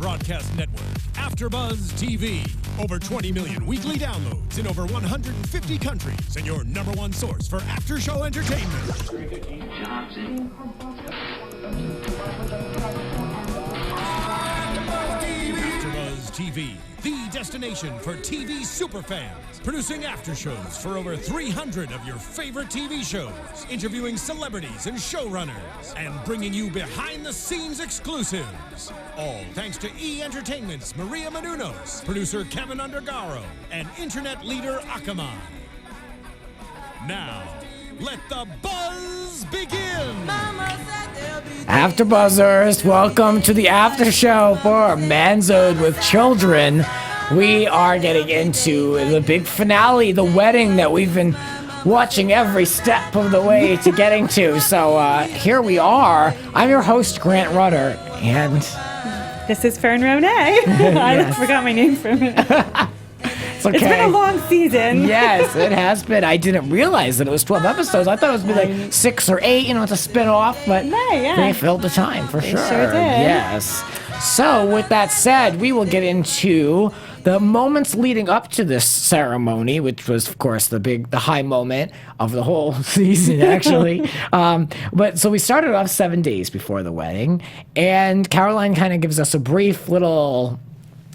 broadcast network, AFTERBUZZ TV. Over 20 million weekly downloads in over 150 countries, and your number one source for after-show entertainment. AFTERBUZZ TV, the destination for TV superfans. Producing aftershows for over 300 of your favorite TV shows. Interviewing celebrities and showrunners. And bringing you behind-the-scenes exclusives. All thanks to E! Entertainment's Maria Menounos, producer Kevin Undergaro, and internet leader Akamai. Now, let the buzz begin! AfterBuzzers, welcome to the after show for Manzo'd With Children. We are getting into the big finale, the wedding that we've been watching every step of the way to getting to. So here we are. I'm your host, Grant Rutter, and this is Fern Ronay. I forgot my name for a minute. It's okay. It's been a long season. Yes, it has been. I didn't realize that it was 12 episodes. I thought it was be like 6 or 8, it's a spin-off, but they filled the time for sure. Sure did. Yes. So with that said, we will get into the moments leading up to this ceremony, which was, of course, the high moment of the whole season, actually. But so we started off 7 days before the wedding, and Caroline kind of gives us a brief little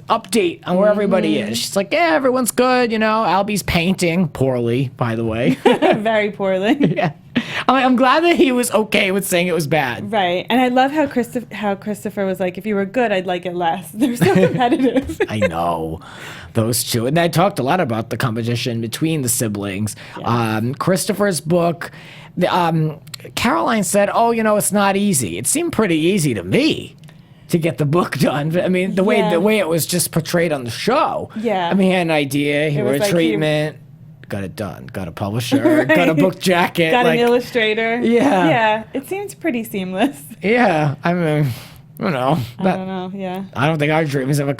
update on where everybody is. She's like, yeah, everyone's good, Albie's painting poorly, by the way. Very poorly. Yeah. I'm glad that he was okay with saying it was bad. Right. And I love how Christopher was like, if you were good, I'd like it less. They're so competitive. I know. Those two. And I talked a lot about the competition between the siblings. Yeah. Christopher's book, Caroline said, it's not easy. It seemed pretty easy to me to get the book done. I mean, the way it was just portrayed on the show. Yeah. I mean, he had an idea, he wrote a treatment. Got it done. Got a publisher. Got a book jacket. Got an illustrator. Yeah. Yeah. It seems pretty seamless. Yeah. I mean, I don't know. Yeah. I don't think our dreams have been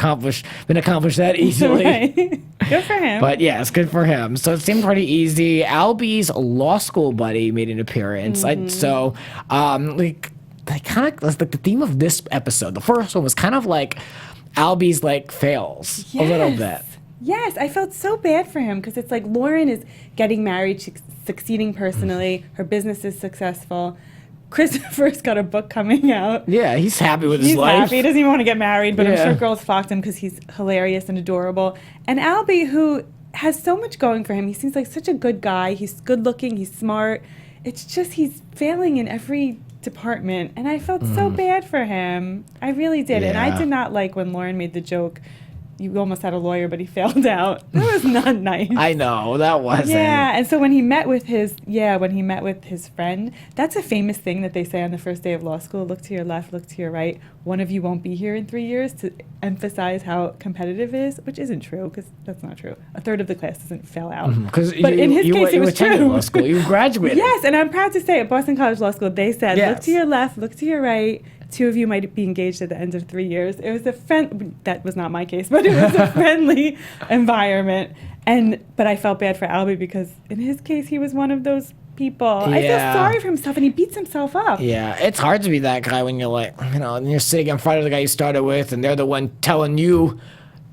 accomplished that easily. Right. Good for him. But yeah, it's good for him. So it seemed pretty easy. Albie's law school buddy made an appearance. The theme of this episode, the first one was kind of like Albie's fails a little bit. Yes, I felt so bad for him because it's like Lauren is getting married, she's succeeding personally, her business is successful. Christopher's got a book coming out. Yeah, he's happy with his life. He's happy. He doesn't even want to get married, but I'm sure girls flocked him because he's hilarious and adorable. And Albie, who has so much going for him, he seems like such a good guy. He's good looking, he's smart. It's just he's failing in every department, and I felt so bad for him. I really did. And I did not like when Lauren made the joke, you almost had a lawyer, but he failed out. That was not nice. I know, that wasn't. Yeah, and so when he met with his friend, that's a famous thing that they say on the first day of law school, look to your left, look to your right. One of you won't be here in 3 years, to emphasize how competitive it is, which isn't true, because that's not true. A third of the class doesn't fail out. But in his case, it was true. Law school. You graduated. Yes, and I'm proud to say at Boston College Law School, they said, look to your left, look to your right. 2 of you might be engaged at the end of 3 years. It was that was not my case, but it was a friendly environment. But I felt bad for Albie because in his case, he was one of those people. Yeah. I feel sorry for himself, and he beats himself up. Yeah, it's hard to be that guy when you're and you're sitting in front of the guy you started with, and they're the one telling you,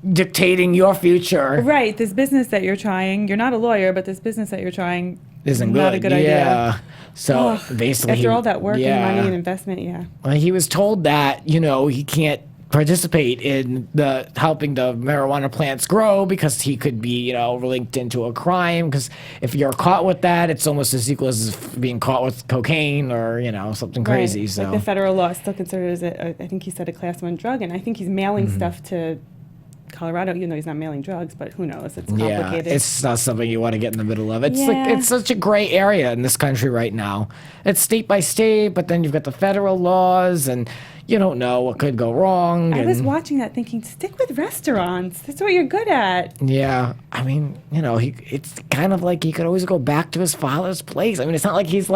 dictating your future. Right, this business that you're trying, you're not a lawyer, but this business that you're trying isn't not a good idea. So basically, after all that work and money and investment, well, he was told that he can't participate in the helping the marijuana plants grow because he could be linked into a crime. Because if you're caught with that, it's almost as equal as being caught with cocaine or something crazy. Right. So like the federal law still considers it. I think he said a class 1 drug, and I think he's mailing stuff to Colorado, he's not mailing drugs, but who knows? It's complicated. Yeah, it's not something you want to get in the middle of. It's it's such a gray area in this country right now. It's state by state, but then you've got the federal laws, and you don't know what could go wrong. I was watching that thinking, stick with restaurants. That's what you're good at. Yeah. I mean, it's kind of like he could always go back to his father's place. I mean, it's not like he's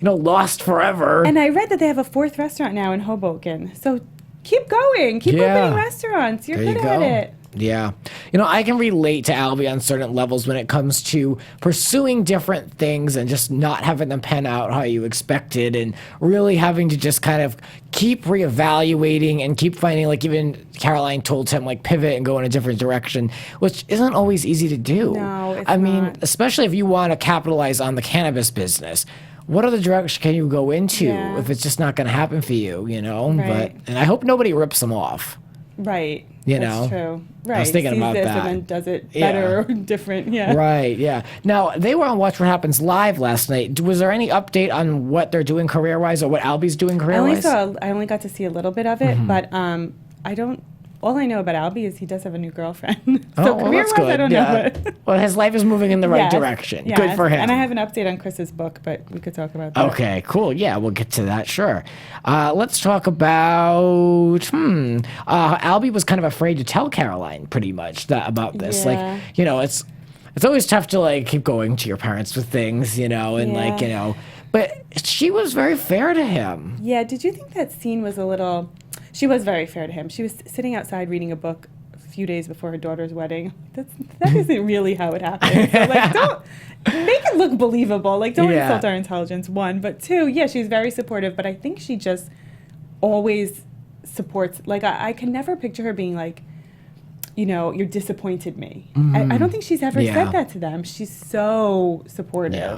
lost forever. And I read that they have a 4th restaurant now in Hoboken. So keep going. Keep opening restaurants. You're good at it. Yeah. I can relate to Albie on certain levels when it comes to pursuing different things and just not having them pan out how you expected, and really having to just kind of keep reevaluating and keep finding, like, even Caroline told him, like, pivot and go in a different direction, which isn't always easy to do. No, it's not. Especially if you want to capitalize on the cannabis business. What other direction can you go into if it's just not going to happen for you, Right. And I hope nobody rips them off. Right. That's true. Right. I was thinking Sees about this that. and then does it better or different. Yeah. Right, yeah. Now, they were on Watch What Happens Live last night. Was there any update on what they're doing career-wise or what Albie's doing career-wise? I only got to see a little bit of it, but all I know about Albie is he does have a new girlfriend. So career-wise, I don't know. But well, his life is moving in the right Yes, direction. yes. Good for him. And I have an update on Chris's book, but we could talk about that. Okay, cool. Yeah, we'll get to that, sure. Let's talk about, Albie was kind of afraid to tell Caroline pretty much about this. Yeah. Like, it's always tough to, like, keep going to your parents with things, and like, but she was very fair to him. Yeah, did you think that scene was a little... She was very fair to him. She was sitting outside reading a book a few days before her daughter's wedding. That isn't really how it happened. So, like, don't make it look believable. Like, don't insult our intelligence, one. But two, yeah, she's very supportive. But I think she just always supports. Like, I can never picture her being like, you're disappointed me. I don't think she's ever said that to them. She's so supportive. Yeah.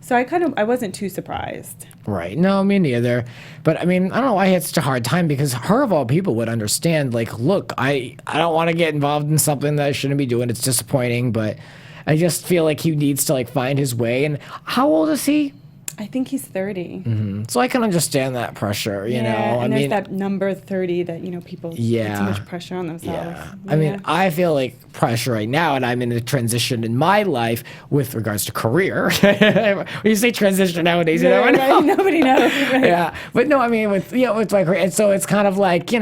So I wasn't too surprised. Right. No, me neither. But I don't know why he had such a hard time, because her of all people would understand, like, look, I don't want to get involved in something that I shouldn't be doing. It's disappointing, but I just feel like he needs to, like, find his way. And how old is he? I think he's 30. So I can understand that pressure, you know. And there's that number 30 that, people put too much pressure on themselves. Yeah. I feel like pressure right now, and I'm in a transition in my life with regards to career. When you say transition nowadays, Right, nobody knows. Right? Yeah. But no, with my career. And so it's kind of like,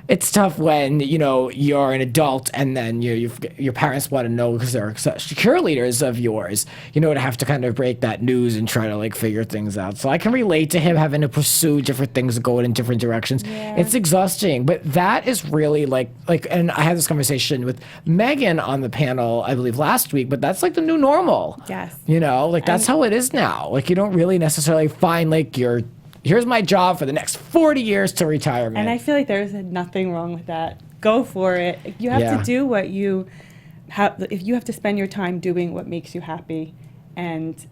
it's tough when, you're an adult and then your parents want to know, because they're such cheerleaders of yours, to have to kind of break that news and try to, like, figure things out. So I can relate to him having to pursue different things and go in different directions. Yeah. It's exhausting, but that is really like, and I had this conversation with Megan on the panel, I believe last week, but that's like the new normal. Yes. That's how it is now. Like, you don't really necessarily find, like, here's my job for the next 40 years to retirement. And I feel like there's nothing wrong with that. Go for it. You have to do what you have. If you have to spend your time doing what makes you happy, and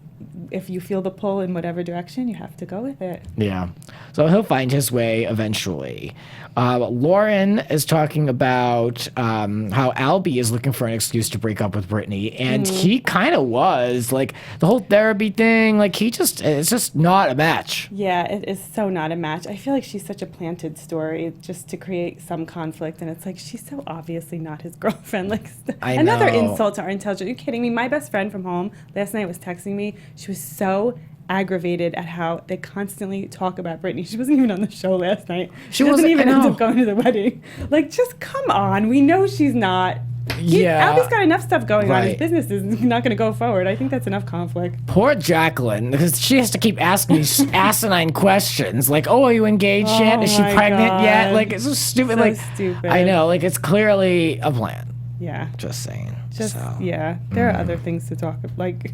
if you feel the pull in whatever direction, you have to go with it. Yeah. So he'll find his way eventually. Lauren is talking about how Albie is looking for an excuse to break up with Britney. And he kind of was. Like, the whole therapy thing, like, it's just not a match. Yeah, it is so not a match. I feel like she's such a planted story just to create some conflict. And it's like, she's so obviously not his girlfriend. Like, another insult to our intelligence. Are you kidding me? My best friend from home last night was texting me. She was so aggravated at how they constantly talk about Britney. She wasn't even on the show last night. She doesn't even end up going to the wedding. Like, just come on. We know she's not. Albie's got enough stuff going on. His business is not going to go forward. I think that's enough conflict. Poor Jacqueline, because she has to keep asking these asinine questions. Like, are you engaged yet? Is she pregnant yet? Like, it's so stupid. So stupid. I know. Like, it's clearly a plan. Yeah. Just saying. There are other things to talk about. Like,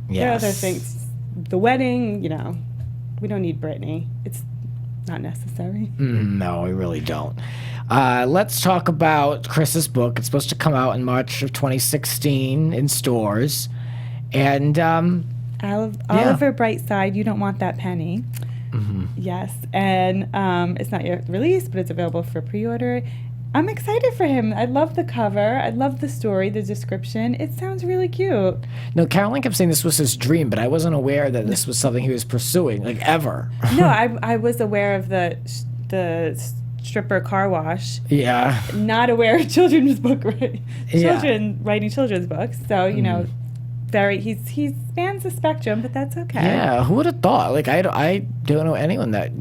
there are other things. The wedding, we don't need Britney. It's not necessary. No, we really don't. Let's talk about Chris's book. It's supposed to come out in March of 2016 in stores. And Oliver Brightside, You Don't Want That Penny. Yes. And it's not yet released, but it's available for pre-order. I'm excited for him. I love the cover. I love the story, the description. It sounds really cute. No, Caroline kept saying this was his dream, but I wasn't aware that this was something he was pursuing, like, ever. No, I was aware of the stripper car wash. Yeah. Not aware of children's book writing children's books. So, he spans the spectrum, but that's okay. Yeah, who would have thought? Like, I don't know anyone that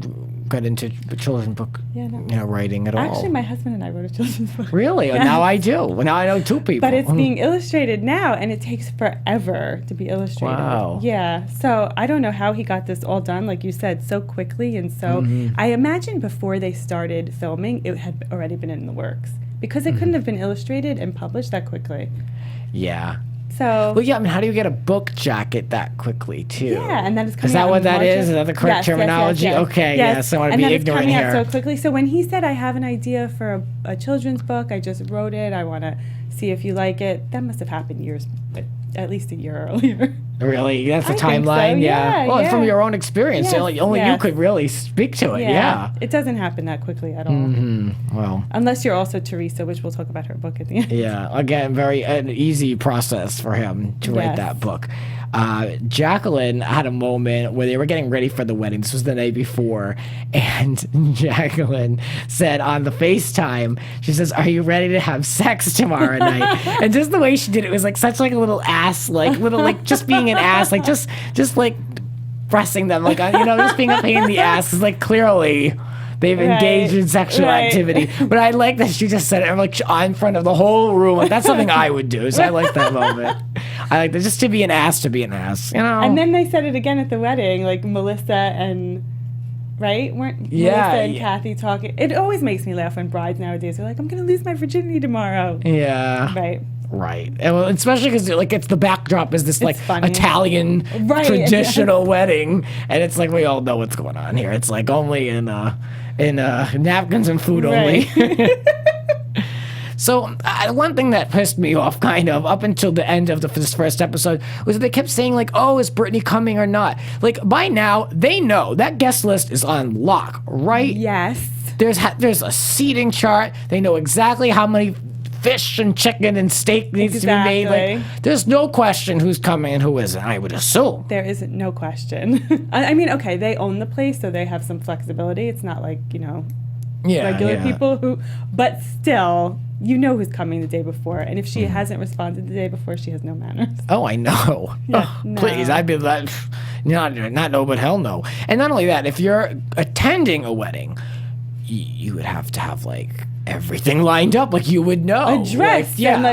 got into children's book writing at all. Actually, my husband and I wrote a children's book. Really? Yes. Now I do. Now I know two people. But it's being illustrated now, and it takes forever to be illustrated. Wow. Yeah. So I don't know how he got this all done, like you said, so quickly. And so I imagine before they started filming, it had already been in the works. because it couldn't have been illustrated and published that quickly. Yeah. So. Well, yeah. I mean, how do you get a book jacket that quickly, too? Yeah, and then it's coming out. Is that what that is? Is that the correct terminology? Yes. Okay. Yes. I want to be ignorant here. And then it's coming out so quickly. So when he said, "I have an idea for a children's book. I just wrote it. I want to see if you like it," that must have happened at least a year earlier. Really? That's the I think timeline? so, yeah, Well, yeah. from your own experience, Yes, only you yes. could really speak to it. Yeah. It doesn't happen that quickly at all. Well. Unless you're also Teresa, which we'll talk about her book at the end. Yeah. Again, an easy process for him to write that book. Jacqueline had a moment where they were getting ready for the wedding. This was the night before. And Jacqueline said on the FaceTime, she says, "Are you ready to have sex tomorrow night?" And just the way she did it was like such like a little ass, like just being an ass, like just like pressing them, like, just being a pain in the ass. It's like clearly they've engaged in sexual activity. But I like that she just said it like in front of the whole room. Like, that's something I would do. So I like that moment. I like that, just to be an ass, And then they said it again at the wedding, like Melissa and, weren't Melissa and Kathy talking? It always makes me laugh when brides nowadays are like, "I'm going to lose my virginity tomorrow." Yeah. Right. And well, especially because it's the backdrop is this like funny. Italian traditional wedding, and it's like we all know what's going on here. It's like only in napkins and food only. So one thing that pissed me off kind of up until the end of this first episode was that they kept saying like, "Oh, is Britney coming or not?" Like by now they know that guest list is on lock, right? Yes. There's a seating chart. They know exactly how many fish and chicken and steak needs to be made. Like, there's no question who's coming and who isn't, I would assume. There isn't no question. I mean, okay, they own the place, so they have some flexibility. It's not like, regular people who, but still, you know who's coming the day before. And if she hasn't responded the day before, she has no manners. Oh, I know. Yeah, Please, I'd be like, not no, but hell no. And not only that, if you're attending a wedding, you would have to have everything lined up, like you would know. A dress and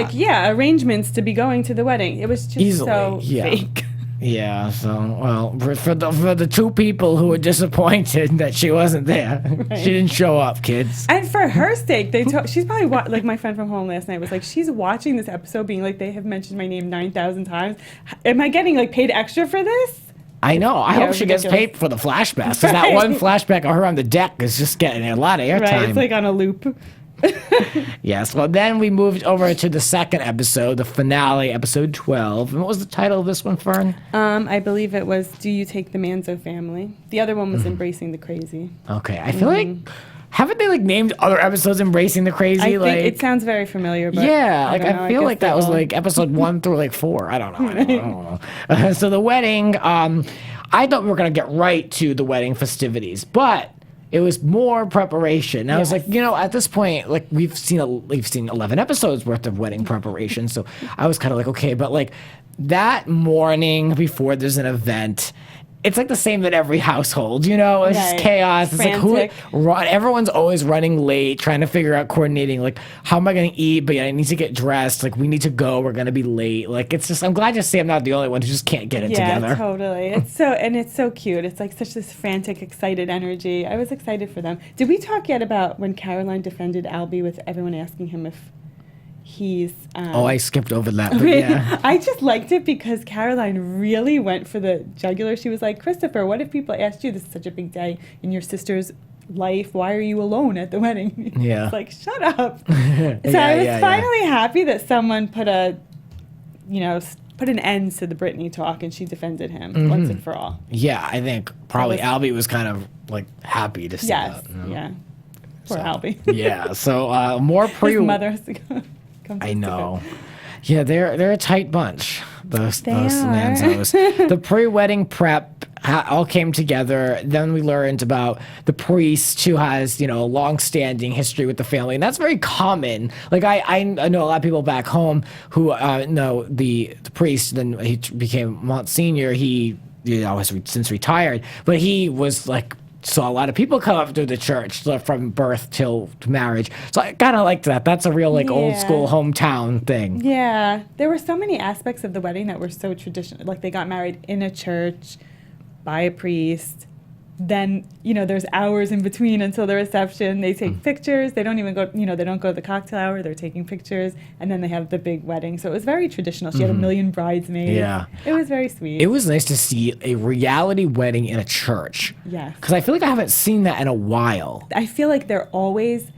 arrangements to be going to the wedding. It was just so fake. Yeah, so, well, for the two people who were disappointed that she wasn't there, she didn't show up, kids. And for her sake, she's probably, like my friend from home last night was like, she's watching this episode being like, they have mentioned my name 9,000 times. Am I getting paid extra for this? I know. I hope she gets paid for the flashbacks. Because that one flashback of her on the deck is just getting a lot of airtime. Right, it's like on a loop. Yes, well, then we moved over to the second episode, the finale, episode 12. And what was the title of this one, Fern? I believe it was Do You Take the Manzo Family? The other one was Embracing the Crazy. Okay, I feel like, haven't they named other episodes Embracing the Crazy? I think it sounds very familiar, but yeah, I feel like that was episode 1 through 4. I don't know. So the wedding, I thought we were going to get right to the wedding festivities, but it was more preparation. I was like, at this point, we've seen 11 episodes worth of wedding preparation. So I was kind of like, okay, but that morning before there's an event, it's the same in every household, It's just chaos. It's frantic. Everyone's always running late, trying to figure out coordinating. How am I going to eat? But I need to get dressed. We need to go. We're going to be late. It's just. I'm glad to see I'm not the only one who just can't get it together. Yeah, totally. It's so cute. It's such this frantic, excited energy. I was excited for them. Did we talk yet about when Caroline defended Albi with everyone asking him if he's I skipped over that, but yeah. I just liked it because Caroline really went for the jugular. She was like, "Christopher, what if people asked you, this is such a big day in your sister's life, why are you alone at the wedding?" Yeah. It's shut up. So I was finally happy that someone put an end to the Britney talk and she defended him once and for all. Yeah, I think probably Albie was kind of happy to see that. Yeah. Poor Albie. Yeah, so more His mother has to go. I know. Yeah, they're a tight bunch. Those Manzo's. The pre-wedding prep all came together. Then we learned about the priest who has a long-standing history with the family, and that's very common. I know a lot of people back home who know the priest. Then he became Monsignor. He has since retired, but he was saw a lot of people come up to the church from birth till marriage. So I kind of liked that. That's a real old school hometown thing. Yeah. There were so many aspects of the wedding that were so traditional. They got married in a church by a priest then, there's hours in between until the reception. They take pictures. They don't even go, they don't go to the cocktail hour. They're taking pictures. And then they have the big wedding. So it was very traditional. She had a million bridesmaids. Yeah. It was very sweet. It was nice to see a reality wedding in a church. Yes. Because I feel like I haven't seen that in a while. I feel like they're always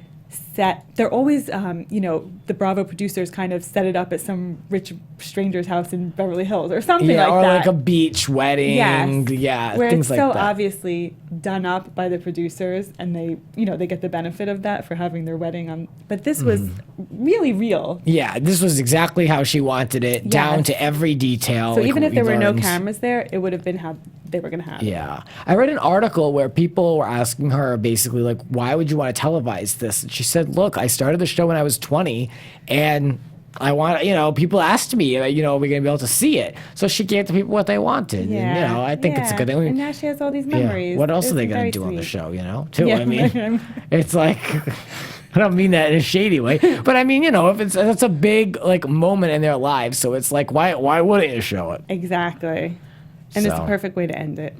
they're always, the Bravo producers kind of set it up at some rich stranger's house in Beverly Hills or something like that. Or like a beach wedding. Yes. Yeah, where things it's like so that. obviously done up by the producers, and they, they get the benefit of that for having their wedding on. But this was really real. Yeah, this was exactly how she wanted it, down Yes. to every detail. So like even if we there were no learned. cameras there, it would have been how they were going to have it. Yeah. I read an article where people were asking her basically like, why would you want to televise this? And she said, look, I started the show when I was 20 and I want, people asked me, are we going to be able to see it? So she gave the people what they wanted. Yeah. And, I think it's a good thing. And now she has all these memories. What else It are they was going to very do on the sweet. show, too? Yeah. I mean, it's like, I don't mean that in a shady way, but I mean, if it's a big like moment in their lives, so it's like, why wouldn't you show it? Exactly. And it's So. the perfect way to end it.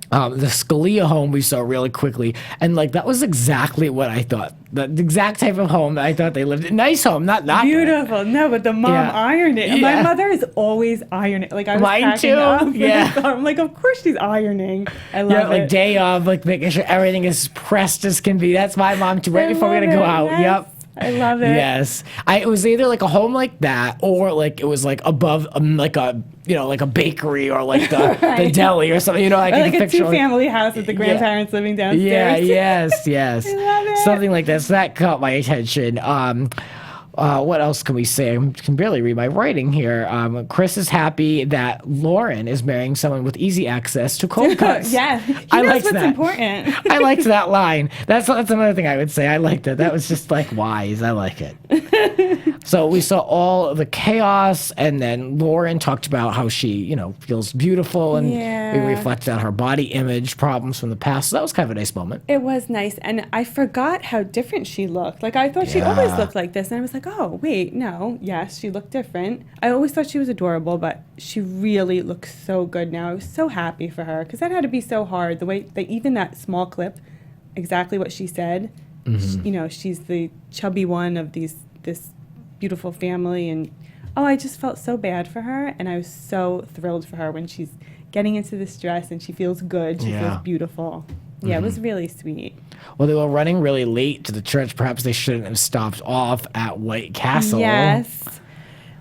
The Scalia home we saw really quickly, and like that was exactly what I thought. The exact type of home that I thought they lived in. Nice home, not Beautiful. No, but the mom Yeah. ironed it. And Yeah. my mother is always ironing. Like I was Mine cracking too. up when I Yeah. saw her. I'm like, of course she's ironing. I love Yeah, like it. day of, like making sure everything is pressed as can be. That's my mom too. Right I before we're love gonna go it. out. Yes. Yep. I love it. Yes, it was either like a home like that, or like it was like above, like a like a bakery or like the Right. deli or something. I Or can like a picture, two-family house with the grandparents living downstairs. Yeah, yes. I love it. Something like that. So that caught my attention. What else can we say? I can barely read my writing here. Chris is happy that Lauren is marrying someone with easy access to cold cuts. Yeah. He I knows liked what's that. important. I liked that line. That's another thing I would say. I liked it. That was just like wise. I like it. So we saw all the chaos, and then Lauren talked about how she, feels beautiful, and Yeah. we reflected on her body image problems from the past. So that was kind of a nice moment. It was nice, and I forgot how different she looked. Like, I thought she always Yeah. looked like this, and I was like, oh, wait, no. Yes, she looked different. I always thought she was adorable, but she really looks so good now. I was so happy for her, because that had to be so hard. The way, even that small clip, exactly what she said. She's the chubby one of this beautiful family, and I just felt so bad for her, and I was so thrilled for her when she's getting into this dress and she feels good, she Yeah. feels beautiful. Yeah, it was really sweet. Well, they were running really late to the church. Perhaps they shouldn't have stopped off at White Castle. Yes.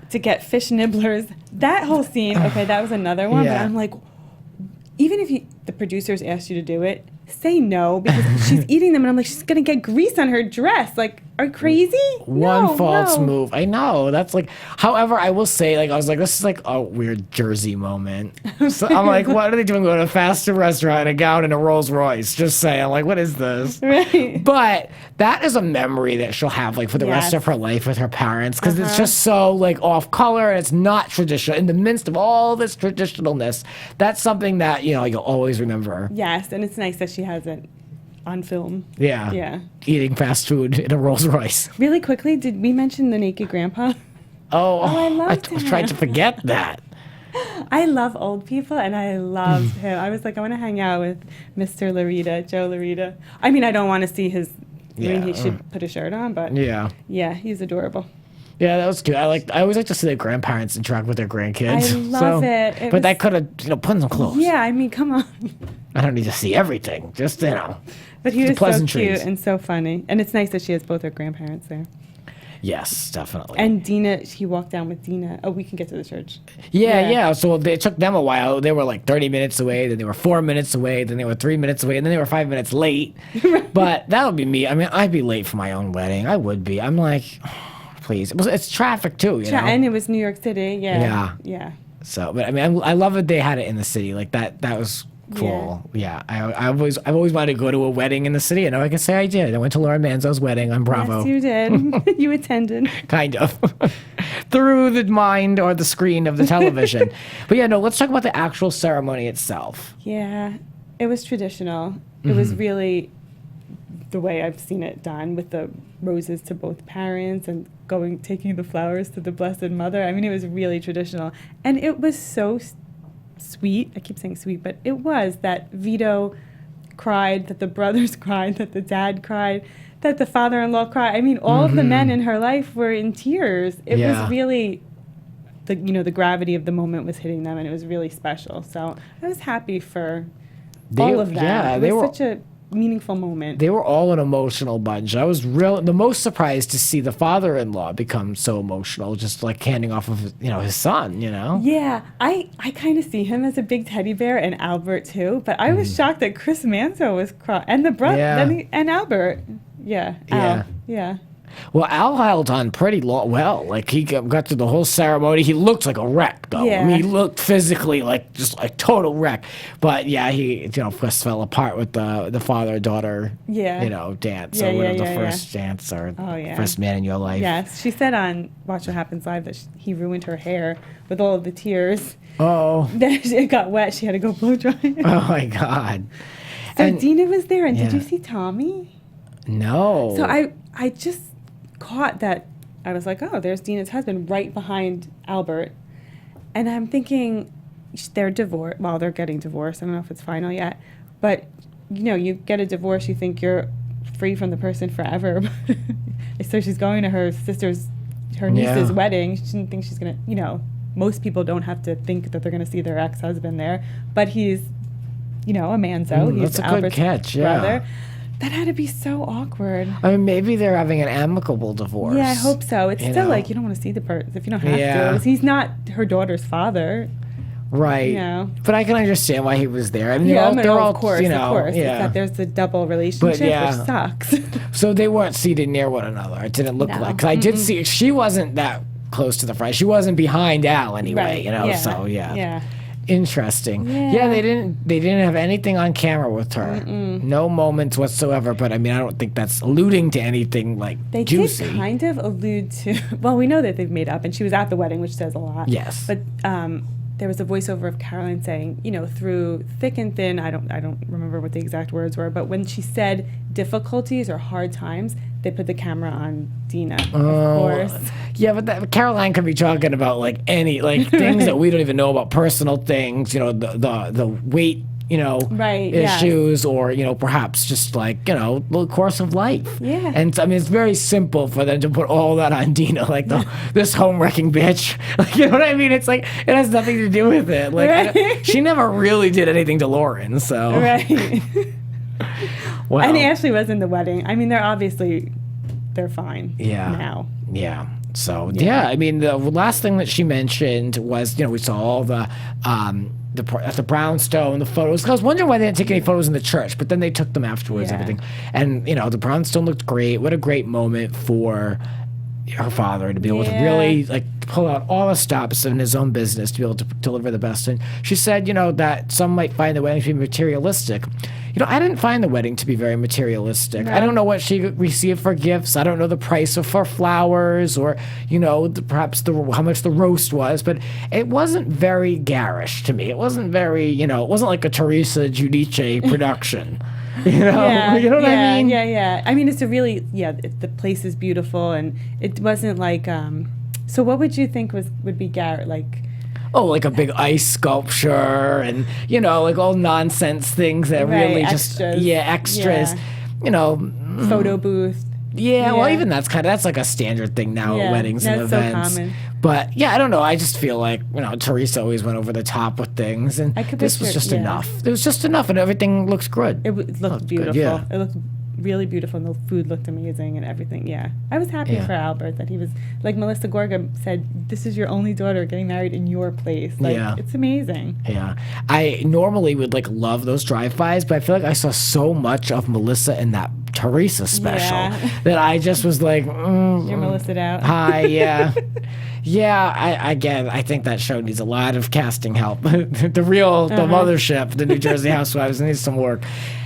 To get fish nibblers. That whole scene, okay, that was another one, but Yeah. I'm like, even if the producers asked you to do it, say no, because she's eating them, and I'm like, she's going to get grease on her dress. Like, are you crazy? One No, false no. move. I know. That's like, however, I will say, like, I was like, this is like a weird Jersey moment. So I'm like, what are they doing? Going to a fast food restaurant in a gown and a Rolls Royce? Just saying, like, what is this? Right. But that is a memory that she'll have, like, for the rest Yes. of her life with her parents, because it's just so, like, off color, and it's not traditional. In the midst of all this traditionalness, that's something that, you'll always remember. Yes, and it's nice that she has it on film. Yeah. Yeah. Eating fast food in a Rolls Royce. Really quickly, did we mention the naked grandpa? I loved was trying to him. forget that. I love old people, and I loved him. I was like, I want to hang out with Mr. Larita, Joe Larita. I mean, I don't want to see his. I mean, he Yeah. should put a shirt on, but Yeah. yeah, he's adorable. Yeah, that was cute. I always like to see the grandparents interact with their grandkids. I love it. It but was- that could have, put on some clothes. Yeah, I mean, come on. I don't need to see everything. Just, But he the was so pleasantries. cute and so funny, and it's nice that she has both her grandparents there. Yes, definitely. And Dina, he walked down with Dina. Oh, we can get to the church. yeah. So it took them a while. They were like 30 minutes away, then they were 4 minutes away, then they were 3 minutes away, and then they were 5 minutes late. But that would be me. I mean, I'd be late for my own wedding. I would be. I'm like, please. It's traffic too, you know? And it was New York City. Yeah. Yeah. So, but I mean, I love that they had it in the city. Like that was cool. Yeah. I've always wanted to go to a wedding in the city, and I can say I did. I went to Lauren Manzo's wedding on Bravo. Yes, you did. You attended. Kind of. Through the mind or the screen of the television. But yeah, no, let's talk about the actual ceremony itself. Yeah. It was traditional. It was really the way I've seen it done, with the roses to both parents and taking the flowers to the Blessed Mother. I mean, it was really traditional. And it was so sweet. I keep saying sweet, but it was that Vito cried, that the brothers cried, that the dad cried, that the father-in-law cried. I mean, all of the men in her life were in tears. It was really, the gravity of the moment was hitting them, and it was really special. So I was happy for all of that. Yeah, it was such a meaningful moment. They were all an emotional bunch. I was the most surprised to see the father-in-law become so emotional, just like handing off of his son. Yeah, I kind of see him as a big teddy bear, and Albert too. But I was shocked that Chris Manzo was crying, and the brother, and Albert. Yeah. Al. Yeah. Well, Al held on pretty well. Like, he got through the whole ceremony. He looked like a wreck, though. Yeah. He looked physically like just a total wreck. But yeah, he of course fell apart with the father-daughter dance. Or the first dance or first man in your life. Yes, she said on Watch What Happens Live that he ruined her hair with all of the tears. Oh. Then it got wet. She had to go blow dry it. Oh my God. So Dina was there, and did you see Tommy? No. So I just caught that. I was like, oh, there's Dina's husband right behind Albert. And I'm thinking they're divorced. Well, they're getting divorced. I don't know if it's final yet. But, you get a divorce, you think you're free from the person forever. So she's going to her niece's wedding. She didn't think she's going to, most people don't have to think that they're going to see their ex-husband there. But he's, a Manzo. He's that's a Albert's good catch, brother. That had to be so awkward. I mean, maybe they're having an amicable divorce. Yeah, I hope so. It's still like you don't want to see the person if you don't have to. He's not her daughter's father. Right. But I can understand why he was there. I mean, they're all, of course. Yeah. It's that there's a double relationship, which sucks. So they weren't seated near one another. It didn't look like. Because I did see, she wasn't that close to the front. She wasn't behind Al anyway, so yeah. Interesting. Yeah, they didn't have anything on camera with her. No moments whatsoever. But I mean, I don't think that's alluding to anything like juicy. They did kind of allude to. Well, we know that they've made up, and she was at the wedding, which says a lot. Yes. But there was a voiceover of Caroline saying, through thick and thin. I don't remember what the exact words were, but when she said difficulties or hard times, they put the camera on Dina, of course. Yeah, but Caroline could be talking about like any things that we don't even know about, personal things, the weight, issues, or perhaps just like the course of life. Yeah. And I mean, it's very simple for them to put all that on Dina, like this home wrecking bitch. Like, you know what I mean? It's like it has nothing to do with it. Like she never really did anything to Lauren, so right. Well, and Ashley was in the wedding. I mean, they're fine. Yeah. Now. Yeah. So I mean, the last thing that she mentioned was we saw all the brownstone, the photos. I was wondering why they didn't take any photos in the church, but then they took them afterwards. Everything, and the brownstone looked great. What a great moment for her father to be able to really pull out all the stops in his own business to be able to deliver the best. And she said, that some might find the wedding to be materialistic. I didn't find the wedding to be very materialistic. No. I don't know what she received for gifts. I don't know the price of for flowers or, perhaps how much the roast was, but it wasn't very garish to me. It wasn't very, it wasn't like a Teresa Giudice production. You know what I mean? Yeah. I mean, it's a really, the place is beautiful, and it wasn't like, so what would you think would be garish, like? Oh, like a big ice sculpture and, like all nonsense things that really extras. Extras. Photo booth. Yeah, well, even that's like a standard thing now at weddings and events. So common. But I don't know. I just feel like Teresa always went over the top with things, and this was just enough. It was just enough, and everything looks good. It looked beautiful. Good, It looked really beautiful, and the food looked amazing and everything. Yeah, I was happy for Albert that he was, like Melissa Gorga said, this is your only daughter getting married in your place. It's amazing. Yeah, I normally would love those drive-bys, but I feel like I saw so much of Melissa in that Teresa special that I just was like, you're Melissa'd out. Hi, yeah. I think that show needs a lot of casting help. The mothership, the New Jersey Housewives, needs some work.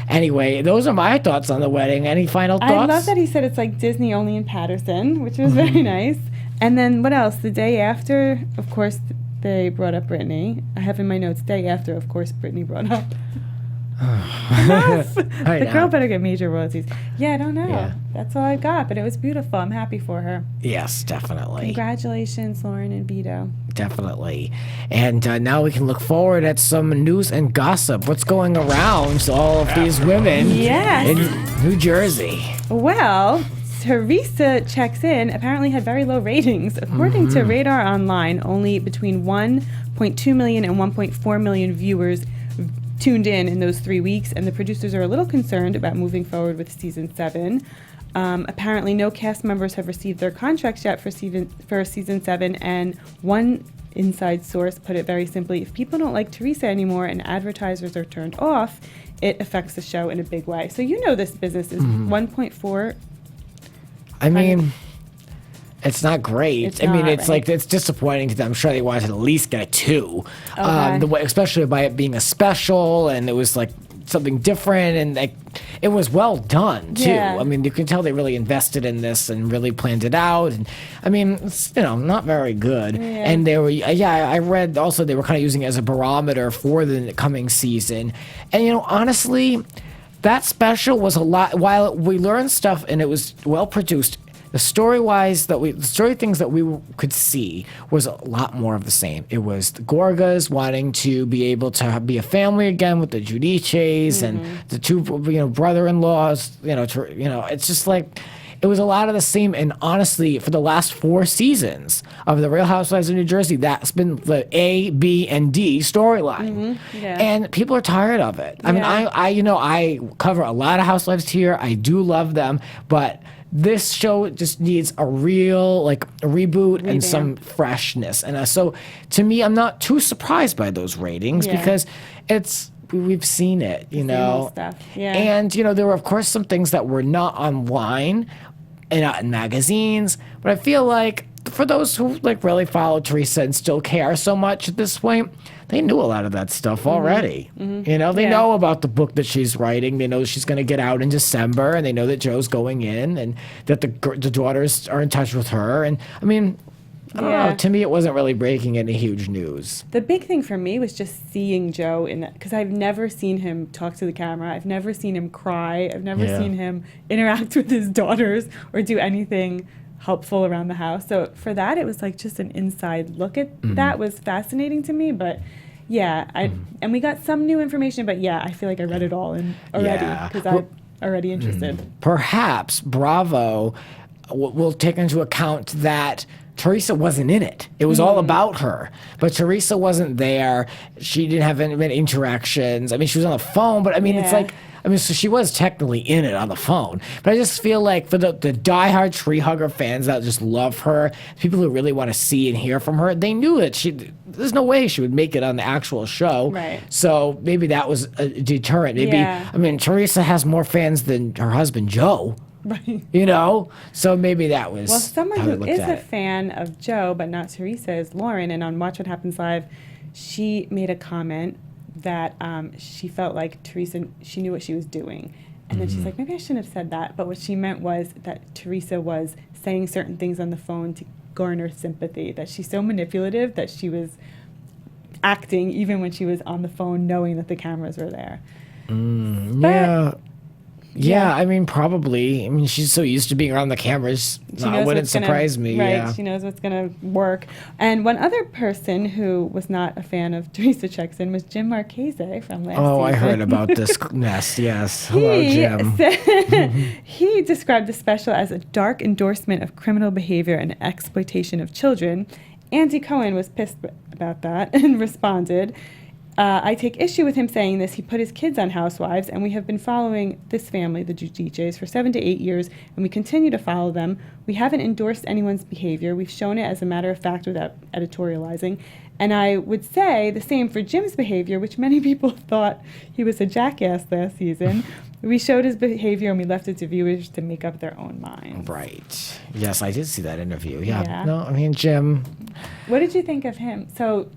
Anyway, those are my thoughts on the wedding. Any final thoughts? I love that he said it's like Disney only in Patterson, which was very nice. And then what else? The day after, of course, they brought up Britney. I have in my notes, day after, of course, Britney brought up. Enough. The girl better get major royalties. Yeah, I don't know. Yeah. That's all I got, but it was beautiful. I'm happy for her. Yes, definitely. Congratulations, Lauren and Vito. Definitely. And now we can look forward at some news and gossip. What's going around to all of these women Yes. in New Jersey? Well, Teresa checks in, apparently had very low ratings. According to Radar Online, only between 1.2 million and 1.4 million viewers tuned in those 3 weeks, and the producers are a little concerned about moving forward with season 7. Apparently, no cast members have received their contracts yet for season 7, and one inside source put it very simply: if people don't like Teresa anymore and advertisers are turned off, it affects the show in a big way. So you know this business is 1.4. I mean, it's not great. It's I mean, not, it's right? like, it's disappointing to them. I'm sure they wanted to at least get a 2. Okay. The way, especially by it being a special, and it was like something different, and like it was well done too. Yeah. I mean, you can tell they really invested in this and really planned it out. And I mean, it's, not very good. Yeah. And they were, I read also they were kind of using it as a barometer for the coming season. And honestly, that special was a lot. While we learned stuff and it was well produced, the the story things that we could see was a lot more of the same. It was the Gorgas wanting to be able to be a family again with the Giudices and the two, brother-in-laws. It's just like, it was a lot of the same. And honestly, for the last 4 seasons of the Real Housewives of New Jersey, that's been the A, B, and D storyline. Yeah. And people are tired of it. I mean, I cover a lot of housewives here. I do love them, but this show just needs a real a reboot and some freshness. And so to me, I'm not too surprised by those ratings because we've seen it, Same old stuff. Yeah. And there were of course some things that were not online and not in magazines, but I feel like for those who really follow Teresa and still care so much at this point, they knew a lot of that stuff already. They know about the book that she's writing. They know she's going to get out in December, and they know that Joe's going in, and that the daughters are in touch with her. And I mean, I don't know. To me, it wasn't really breaking any huge news. The big thing for me was just seeing Joe in that, because I've never seen him talk to the camera. I've never seen him cry. I've never seen him interact with his daughters or do anything helpful around the house. So for that, it was like just an inside look at that was fascinating to me. But and we got some new information, but I feel like I read it all already because I'm already interested. Perhaps Bravo will take into account that Teresa wasn't in it. It was all about her. But Teresa wasn't there. She didn't have any interactions. I mean, she was on the phone, but I mean, it's like, so she was technically in it on the phone. But I just feel like for the diehard tree hugger fans that just love her, people who really want to see and hear from her, they knew that there's no way she would make it on the actual show. Right. So maybe that was a deterrent. Maybe, I mean, Teresa has more fans than her husband, Joe. Right. So maybe that was. Well, someone how they who looked is at a it. fan of Joe, but not Teresa, is Lauren. And on Watch What Happens Live, she made a comment that she felt like Teresa, she knew what she was doing. And then she's like, maybe I shouldn't have said that. But what she meant was that Teresa was saying certain things on the phone to garner sympathy, that she's so manipulative that she was acting even when she was on the phone knowing that the cameras were there. Yeah, I mean, probably. I mean, she's so used to being around the cameras. It wouldn't surprise me. Right, Yeah. she knows what's going to work. And one other person who was not a fan of Teresa checks in was Jim Marchese from last season. Oh, I heard about this nest, yes. Hello, Jim. He described the special as a dark endorsement of criminal behavior and exploitation of children. Andy Cohen was pissed about that and responded, I take issue with him saying this. He put his kids on Housewives, and we have been following this family, the Giudices, for 7 to 8 years, and we continue to follow them. We haven't endorsed anyone's behavior. We've shown it as a matter of fact without editorializing. And I would say the same for Jim's behavior, which many people thought he was a jackass last season. We showed his behavior, and we left it to viewers to make up their own minds. Right. Yes, I did see that interview. Yeah. Yeah. No, I mean, Jim. What did you think of him? So,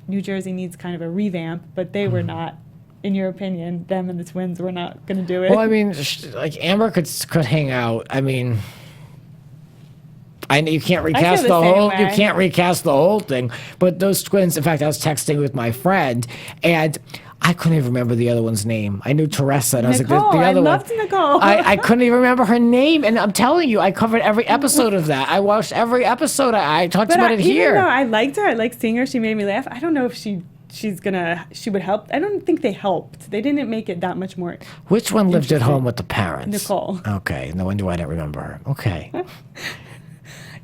New Jersey needs kind of a revamp, but they were not, in your opinion, them and the twins were not going to do it. Well, I mean, Amber could hang out. I mean, I know you can't recast the the same whole. way. You can't recast the whole thing. But those twins. In fact, I was texting with my friend, and I couldn't even remember the other one's name. I knew Teresa, and I was like, Nicole. the other I one. loved Nicole. I couldn't even remember her name, and I'm telling you, I covered every episode of that. I watched every episode. I talked about it here. Even though I liked her, I liked seeing her. She made me laugh. I don't know if she would help. I don't think they helped. They didn't make it that much more. Which one lived at home with the parents? Nicole. Okay, no wonder I don't remember her. Okay.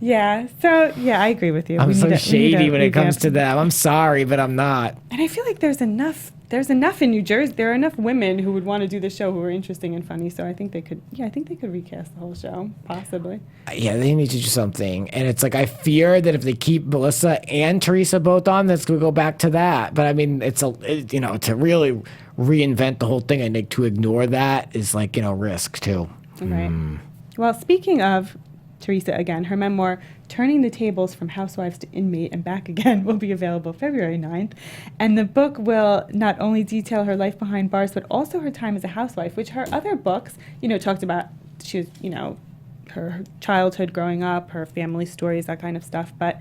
Yeah. So I agree with you. I'm so shady when it comes to them. I'm sorry, but I'm not. And I feel like there's enough in New Jersey. There are enough women who would want to do the show who are interesting and funny. So I think they could. Yeah, I think they could recast the whole show, possibly. Yeah, they need to do something. And it's like I fear that if they keep Melissa and Teresa both on, that's going to go back to that. But I mean, to really reinvent the whole thing and to ignore that is like, risk too. Right. Well, speaking of Teresa again, her memoir, Turning the Tables from Housewives to Inmate and Back Again, will be available February 9th. And the book will not only detail her life behind bars, but also her time as a housewife, which her other books, talked about, she was, her childhood growing up, her family stories, that kind of stuff. But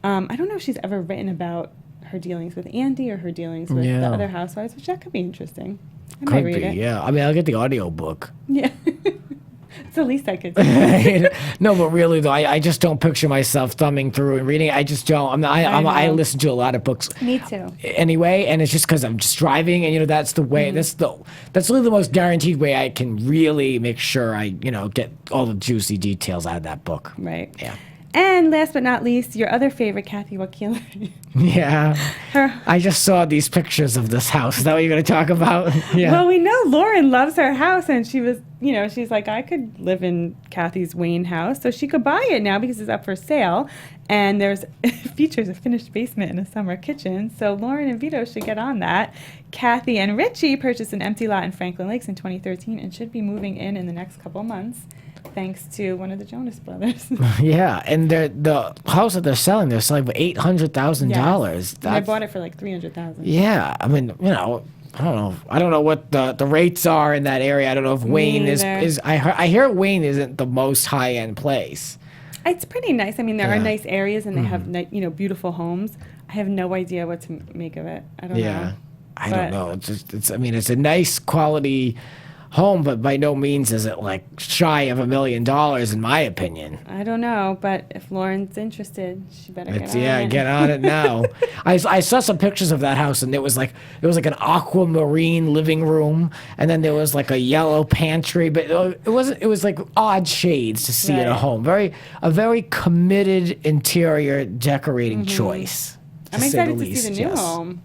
I don't know if she's ever written about her dealings with Andy or her dealings with the other housewives, which that could be interesting. I might read it. Yeah. I mean, I'll get the audio book. Yeah. It's the least I could do. No, but really though, I just don't picture myself thumbing through and reading. I just don't. I listen to a lot of books. Me too. Anyway, and it's just because I'm just driving, and that's the way. That's really the most guaranteed way I can really make sure I get all the juicy details out of that book. Right. Yeah. And last but not least, your other favorite, Kathy Joaquin. Yeah. I just saw these pictures of this house. Is that what you're going to talk about? Yeah. Well, we know Lauren loves her house, and she was, she's like, I could live in Kathy's Wayne house, so she could buy it now because it's up for sale. And there's features a finished basement and a summer kitchen. So Lauren and Vito should get on that. Kathy and Richie purchased an empty lot in Franklin Lakes in 2013 and should be moving in the next couple months, thanks to one of the Jonas Brothers. Yeah, and the house that they're selling for $800,000. Yes. They bought it for like $300,000. Yeah, I mean, I don't know what the rates are in that area. I don't know if Wayne is. I hear Wayne isn't the most high end place. It's pretty nice. I mean, there are nice areas, and they have beautiful homes. I have no idea what to make of it. I don't know. Yeah, I don't know. It's a nice quality home, but by no means is it like shy of $1 million, in my opinion. I don't know, but if Lauren's interested, she better get on it. Yeah, get on it now. I saw some pictures of that house, and it was like an aquamarine living room, and then there was like a yellow pantry, but it was like odd shades to see in a home. A very committed interior decorating choice. I'm excited to see the new home.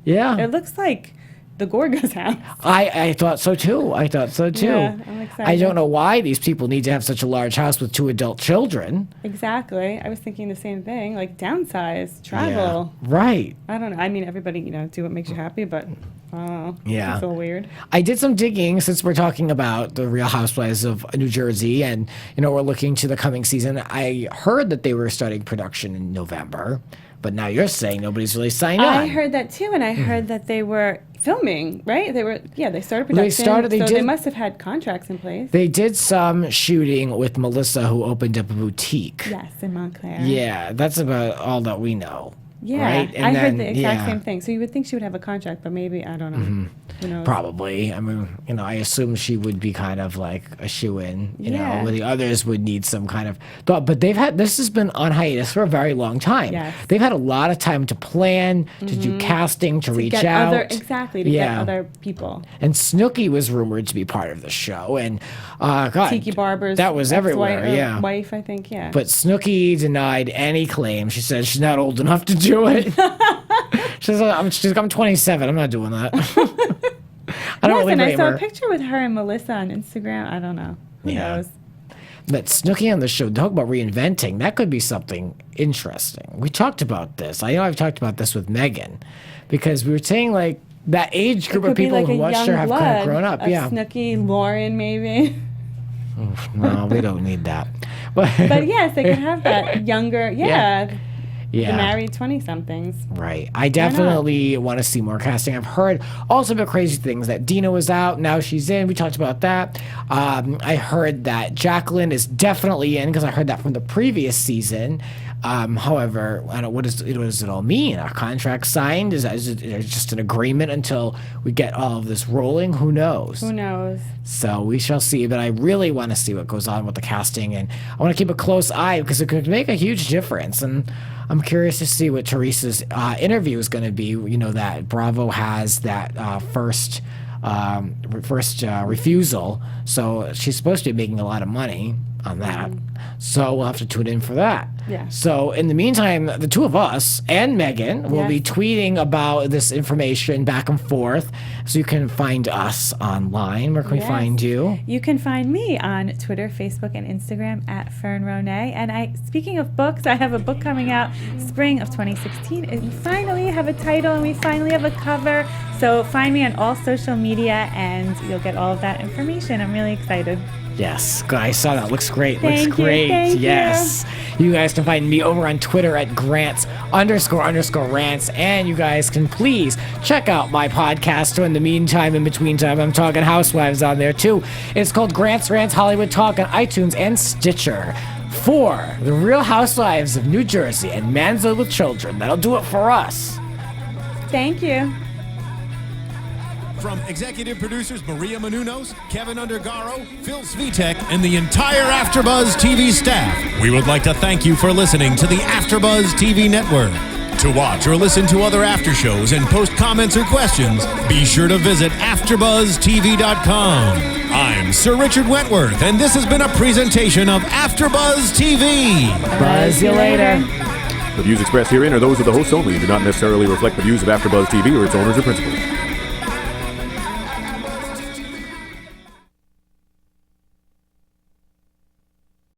It looks like the Gorga's house. I thought so too. Yeah, I'm excited. I don't know why these people need to have such a large house with 2 adult children. Exactly. I was thinking the same thing. Like downsize, travel. Yeah. Right. I don't know. I mean, everybody, do what makes you happy, but yeah, it's so weird. I did some digging since we're talking about the Real Housewives of New Jersey, and we're looking to the coming season. I heard that they were starting production in November, but now you're saying nobody's really signed on. I heard that too, and I heard that they were filming, right? They started production. They must have had contracts in place. They did some shooting with Melissa, who opened up a boutique. Yes, in Montclair. Yeah, that's about all that we know. Yeah, right? And I heard the exact same thing. So you would think she would have a contract, but maybe, I don't know. Who knows? Probably. I mean, I assume she would be kind of like a shoo-in, where the others would need some kind of thought. But this has been on hiatus for a very long time. Yes. They've had a lot of time to plan, to do casting, to reach out. To get other people. And Snooki was rumored to be part of the show. And, God. Tiki Barber's that was everywhere, wife, I think, yeah. But Snooki denied any claim. She said she's not old enough to do it. she's like, I'm 27. I'm not doing that. I don't really blame I saw her. a picture with her and Melissa on Instagram. I don't know. Who knows? But Snooki on the show, talk about reinventing. That could be something interesting. We talked about this. I know I've talked about this with Megan, because we were saying like that age group of people who watched her have kind of grown up. Yeah, Snooki, Lauren, maybe. No, we don't need that. But yes, they could have that younger. Yeah. Yeah. the married 20-somethings. Right. I definitely want to see more casting. I've heard also about crazy things that Dina was out. Now she's in. We talked about that. I heard that Jacqueline is definitely in because I heard that from the previous season. However, I don't. What does it all mean? A contract signed? Is it just an agreement until we get all of this rolling? Who knows? Who knows? So we shall see. But I really want to see what goes on with the casting, and I want to keep a close eye because it could make a huge difference. And I'm curious to see what Teresa's interview is going to be. You know that Bravo has that first refusal, so she's supposed to be making a lot of money on that. So we'll have to tune in for that. Yeah. So in the meantime, the two of us and Megan will be Yes. tweeting about this information back and forth. So you can find us online. Where can we Yes. find you? You can find me on Twitter, Facebook, and Instagram at Fern Ronay. And speaking of books, I have a book coming out spring of 2016. And we finally have a title and we finally have a cover. So find me on all social media and you'll get all of that information. I'm really excited. Yes, good. I saw that. Looks great. Thank Looks you, great. thank Yes. You guys can find me over on Twitter at Grants__rants. And you guys can please check out my podcast. So in the meantime, in between time, I'm talking Housewives on there too. It's called Grants Rants Hollywood Talk on iTunes and Stitcher. For the Real Housewives of New Jersey and Manzo'd With Children. That'll do it for us. Thank you. From executive producers Maria Menounos, Kevin Undergaro, Phil Svitek, and the entire AfterBuzz TV staff, we would like to thank you for listening to the AfterBuzz TV network. To watch or listen to other after shows and post comments or questions, be sure to visit AfterBuzzTV.com. I'm Sir Richard Wentworth, and this has been a presentation of AfterBuzz TV. Buzz you later. The views expressed herein are those of the hosts only and do not necessarily reflect the views of AfterBuzz TV or its owners or principals.